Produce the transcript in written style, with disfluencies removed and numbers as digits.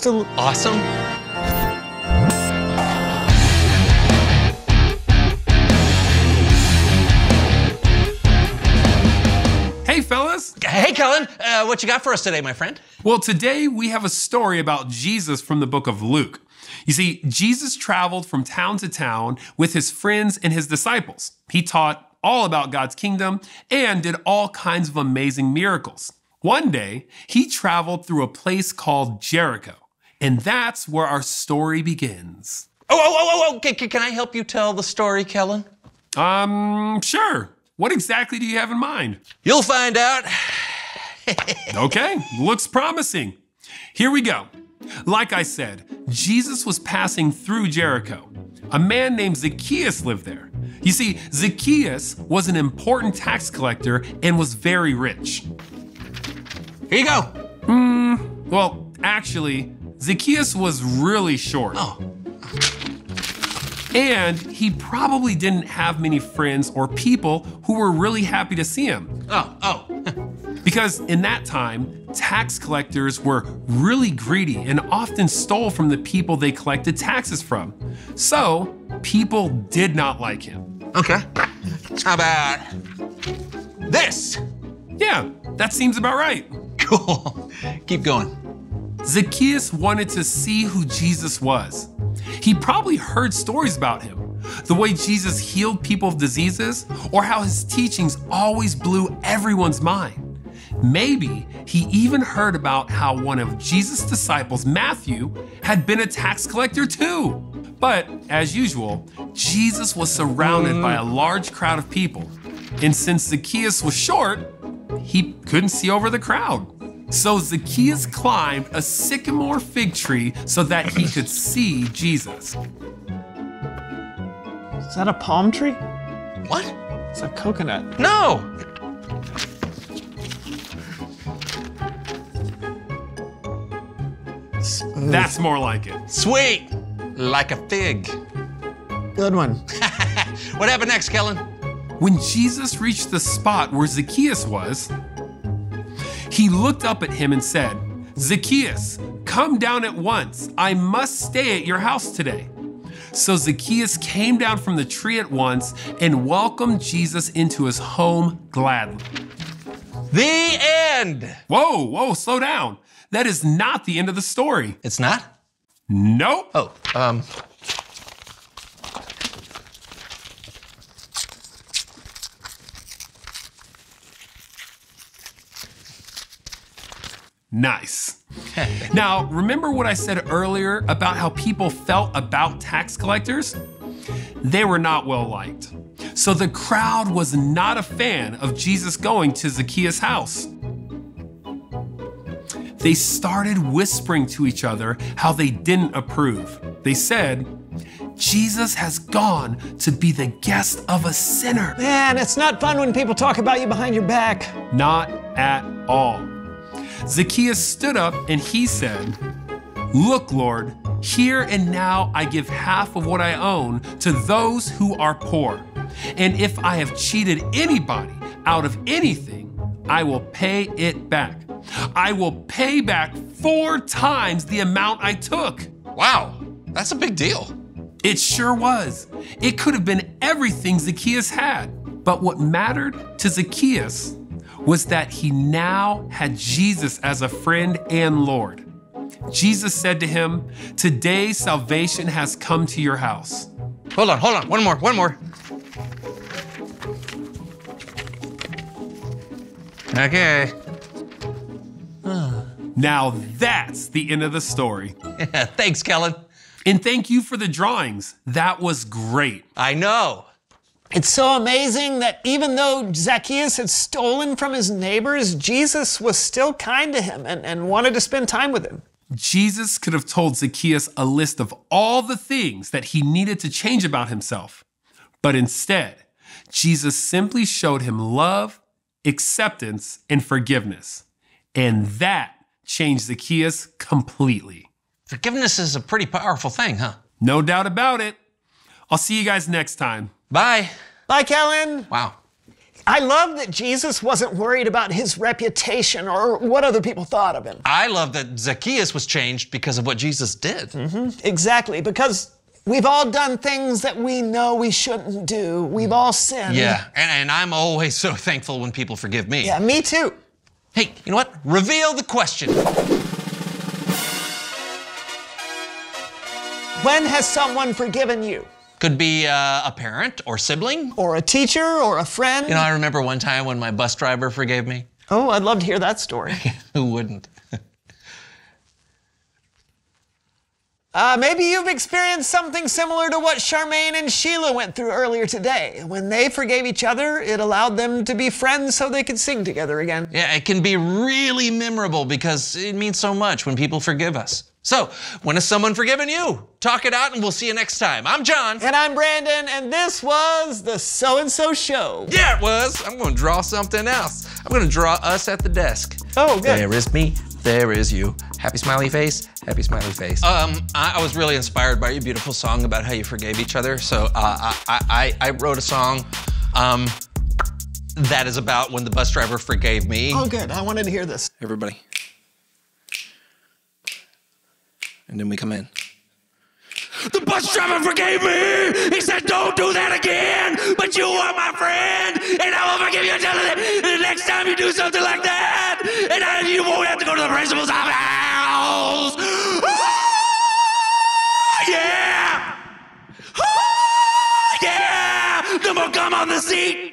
Still awesome. Hey, fellas. Hey, Kellen. What you got for us today, my friend? Well, today we have a story about Jesus from the book of Luke. You see, Jesus traveled from town to town with his friends and his disciples. He taught all about God's kingdom and did all kinds of amazing miracles. One day, he traveled through a place called Jericho, and that's where our story begins. Oh, can I help you tell the story, Kellen? Sure. What exactly do you have in mind? You'll find out. Okay, looks promising. Here we go. Like I said, Jesus was passing through Jericho. A man named Zacchaeus lived there. You see, Zacchaeus was an important tax collector and was very rich. Here you go. Well, actually, Zacchaeus was really short. Oh. And he probably didn't have many friends or people who were really happy to see him. Oh. Because in that time, tax collectors were really greedy and often stole from the people they collected taxes from. So, people did not like him. Okay. How about this? Yeah, that seems about right. Cool. Keep going. Zacchaeus wanted to see who Jesus was. He probably heard stories about him, the way Jesus healed people of diseases, or how his teachings always blew everyone's mind. Maybe he even heard about how one of Jesus' disciples, Matthew, had been a tax collector too. But as usual, Jesus was surrounded by a large crowd of people. And since Zacchaeus was short, he couldn't see over the crowd. So Zacchaeus climbed a sycamore fig tree so that he could see Jesus. Is that a palm tree? What? It's a coconut. No. Smooth. That's more like it. Sweet. Like a fig. Good one. What happened next, Kellen? When Jesus reached the spot where Zacchaeus was, he looked up at him and said, "Zacchaeus, come down at once. I must stay at your house today." So Zacchaeus came down from the tree at once and welcomed Jesus into his home gladly. The end. Whoa, slow down. That is not the end of the story. It's not? Nope. Oh, Nice. Now, remember what I said earlier about how people felt about tax collectors? They were not well liked. So the crowd was not a fan of Jesus going to Zacchaeus' house. They started whispering to each other how they didn't approve. They said, "Jesus has gone to be the guest of a sinner." Man, it's not fun when people talk about you behind your back. Not at all. Zacchaeus stood up and he said, "Look, Lord, here and now I give half of what I own to those who are poor. And if I have cheated anybody out of anything, I will pay it back. I will pay back 4 times the amount I took." wow. That's a big deal. It sure was. It could have been everything Zacchaeus had. But what mattered to Zacchaeus was that he now had Jesus as a friend and Lord. Jesus said to him, "Today salvation has come to your house." Hold on. One more. Okay. Now that's the end of the story. Thanks, Kellen. And thank you for the drawings. That was great. I know. It's so amazing that even though Zacchaeus had stolen from his neighbors, Jesus was still kind to him and wanted to spend time with him. Jesus could have told Zacchaeus a list of all the things that he needed to change about himself. But instead, Jesus simply showed him love, acceptance, and forgiveness. And that changed Zacchaeus completely. Forgiveness is a pretty powerful thing, huh? No doubt about it. I'll see you guys next time. Bye. Bye, Kellen. Wow. I love that Jesus wasn't worried about his reputation or what other people thought of him. I love that Zacchaeus was changed because of what Jesus did. Exactly, because we've all done things that we know we shouldn't do. We've all sinned. Yeah, and I'm always so thankful when people forgive me. Yeah, me too. Hey, you know what? Reveal the question. When has someone forgiven you? Could be a parent or sibling. Or a teacher or a friend? You know, I remember one time when my bus driver forgave me. Oh, I'd love to hear that story. Who wouldn't? Maybe you've experienced something similar to what Charmaine and Sheila went through earlier today. When they forgave each other, it allowed them to be friends so they could sing together again. Yeah, it can be really memorable because it means so much when people forgive us. So, when has someone forgiven you? Talk it out and we'll see you next time. I'm John. And I'm Brandon, and this was the So-and-So Show. Yeah, it was. I'm going to draw something else. I'm going to draw us at the desk. Oh, good. There is me. There is you. Happy smiley face. Happy smiley face. I was really inspired by your beautiful song about how you forgave each other. So I wrote a song that is about when the bus driver forgave me. Oh, good. I wanted to hear this. Everybody. And then we come in. The bus driver forgave me! He said, don't do that again! But you are my friend! And I will forgive you until the next time you do something like that! And you won't have to go to the principal's office! Yeah! Yeah! No more gum on the seat!